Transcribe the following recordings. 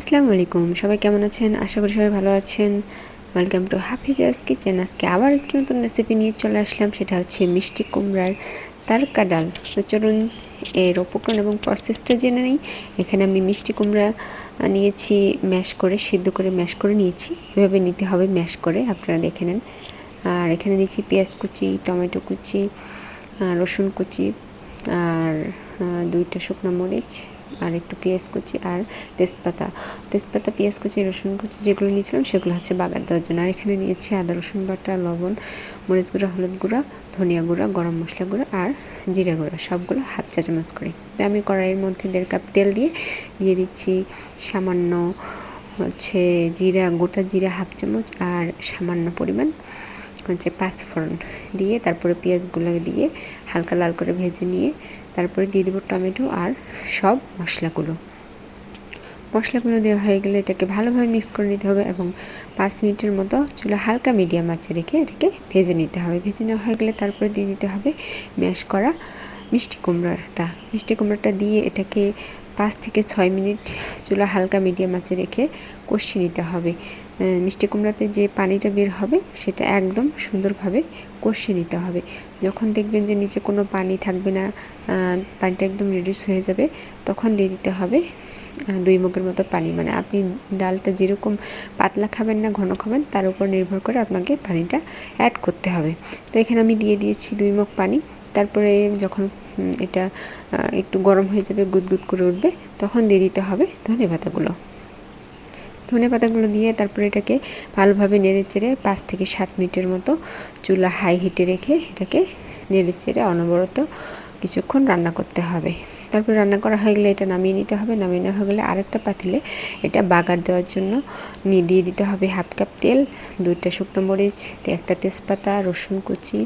আসসালামু আলাইকুম, সবাই কেমন আছেন? আশা করি সবাই ভালো আছেন। Welcome to Hafiza's kitchen. আজকে আবার একটি নতুন রেসিপি নিয়ে চলে আসলাম, সেটা হচ্ছে মিষ্টি কুমড়ার তারকা ডাল। তো চলুন এর উপকরণ এবং প্রসেসটা জেনে নিই। এখানে আমি মিষ্টি কুমড়া নিয়েছি, ম্যাশ করে সিদ্ধ করে ম্যাশ করে নিয়েছি। এভাবে নিতে হবে ম্যাশ করে, আপনারা দেখে নেন। আর এখানে নিয়েছি পেঁয়াজ কুচি, টমেটো কুচি, রসুন কুচি, আর 2টা শুকনো মরিচ, আর একটু পেঁয়াজ কুচি, আর তেজপাতা পেঁয়াজ কুচি, রসুন কুচি যেগুলো নিয়েছিলাম সেগুলো হচ্ছে বাগার দেওয়ার জন্য। আর এখানে নিয়েছি আদা রসুন বাটা, লবণ, মরিচ গুঁড়া, হলুদ গুঁড়া, ধনিয়া গুঁড়া, গরম মশলা গুঁড়া আর জিরা গুঁড়া, সবগুলো হাফ চা চামচ করে। তো আমি কড়াইয়ের মধ্যে 1.5 কাপ তেল দিয়ে দিচ্ছি সামান্য হচ্ছে জিরা, গোটা জিরা হাফ চামচ, আর সামান্য পরিমাণ হচ্ছে 5 ফোড়ন দিয়ে তারপরে পেঁয়াজগুলো দিয়ে হালকা লাল করে ভেজে নিয়ে তারপরে দিয়ে দেবো টমেটো আর সব মশলাগুলো দেওয়া হয়ে গেলে এটাকে ভালোভাবে মিক্স করে নিতে হবে এবং 5 মিনিটের মতো চুলা হালকা মিডিয়াম আঁচে রেখে এটাকে ভেজে নিতে হবে। ভেজে নেওয়া হয়ে গেলে তারপরে দিয়ে দিতে হবে ম্যাশ করা মিষ্টি কুমড়াটা দিয়ে এটাকে 5 থেকে 6 মিনিট চুলা হালকা মিডিয়াম আঁচে রেখে কষিয়ে নিতে হবে। মিষ্টি কুমড়াতে যে পানিটা বের হবে সেটা একদম সুন্দরভাবে কষিয়ে নিতে হবে। যখন দেখবেন যে নিচে কোনো পানি থাকবে না, পানিটা একদম রিডিউস হয়ে যাবে, তখন দিয়ে দিতে হবে 2 মগের মতো পানি। মানে আপনি ডালটা যেরকম পাতলা খাবেন না ঘন খাবেন তার উপর নির্ভর করে আপনাকে পানিটা অ্যাড করতে হবে। তো এখানে আমি দিয়ে দিয়েছি 2 মগ পানি। তারপরে যখন এটা একটু গরম হয়ে যাবে, গুদগুদ করে উঠবে, তখন দিয়ে দিতে হবে ধনে পাতাগুলো দিয়ে তারপরে এটাকে ভালোভাবে নেড়েচেড়ে 5 থেকে 7 মিনিটের মতো চুলা হাই হিটে রেখে এটাকে নেড়েচেড়ে অনবরত কিছুক্ষণ রান্না করতে হবে। তারপর রান্না করা হয়ে গেলে এটা নামিয়ে নিতে হবে। নামিয়ে নেওয়া হয়ে গেলে আরেকটা পাতিলে এটা বাগার দেওয়ার জন্য দিয়ে দিতে হবে 1/2 কাপ তেল, 2টা শুকনো মরিচ, 1টা তেজপাতা, রসুন কুচি,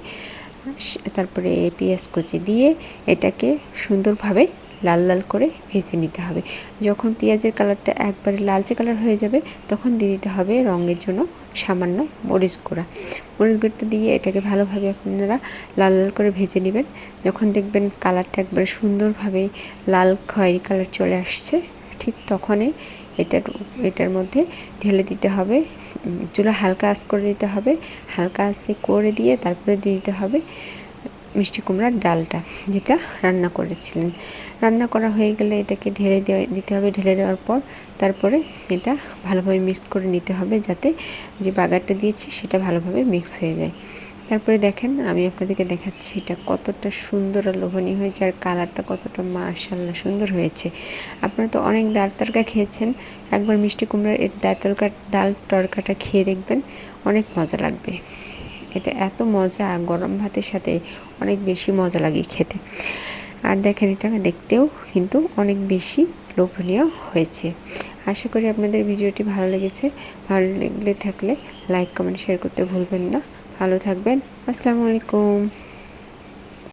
তারপরে পেঁয়াজ কুচি দিয়ে এটাকে সুন্দরভাবে লাল লাল করে ভেজে নিতে হবে। যখন পেঁয়াজের কালারটা একবারে লালচে কালার হয়ে যাবে তখন দিয়ে দিতে হবে রঙের জন্য সামান্য মরিচ গুঁড়োটা দিয়ে এটাকে ভালোভাবে আপনারা লাল লাল করে ভেজে নেবেন। যখন দেখবেন কালারটা একবারে সুন্দরভাবে লাল খয়েরি কালার চলে আসছে, ঠিক তখনই এটার মধ্যে ঢেলে দিতে হবে। চুলা হালকা আঁচ করে দিতে হবে। হালকা আঁচে করে দিয়ে তারপরে দিয়ে দিতে হবে মিষ্টি কুমড়ার ডালটা যেটা রান্না করেছিলেন। রান্না করা হয়ে গেলে এটাকে ঢেলে দিতে হবে। ঢেলে দেওয়ার পর তারপরে এটা ভালোভাবে মিক্স করে নিতে হবে, যাতে যে বাগারটা দিয়েছি সেটা ভালোভাবে মিক্স হয়ে যায়। তারপরে দেখেন, আমি আপনাদেরকে দেখাচ্ছি এটা কতটা সুন্দর আর লোভনীয় হয়েছে, আর কালারটা কতটা মাশাআল্লাহ সুন্দর হয়েছে। আপনারা তো অনেক ডাল তরকা খেয়েছেন, একবার মিষ্টি কুমড়ার এর ডাল তরকাটা খেয়ে দেখবেন, অনেক মজা লাগবে। এটা এত মজা, গরম ভাতের সাথে অনেক বেশি মজা লাগে খেতে। আর দেখেন এটা দেখতেও কিন্তু অনেক বেশি লোভনীয় হয়েছে। আশা করি আপনাদের ভিডিওটি ভালো লেগেছে। ভালো লাগলে থাকলে লাইক, কমেন্ট, শেয়ার করতে ভুলবেন না। ভালো থাকবেন। আসসালামু আলাইকুম।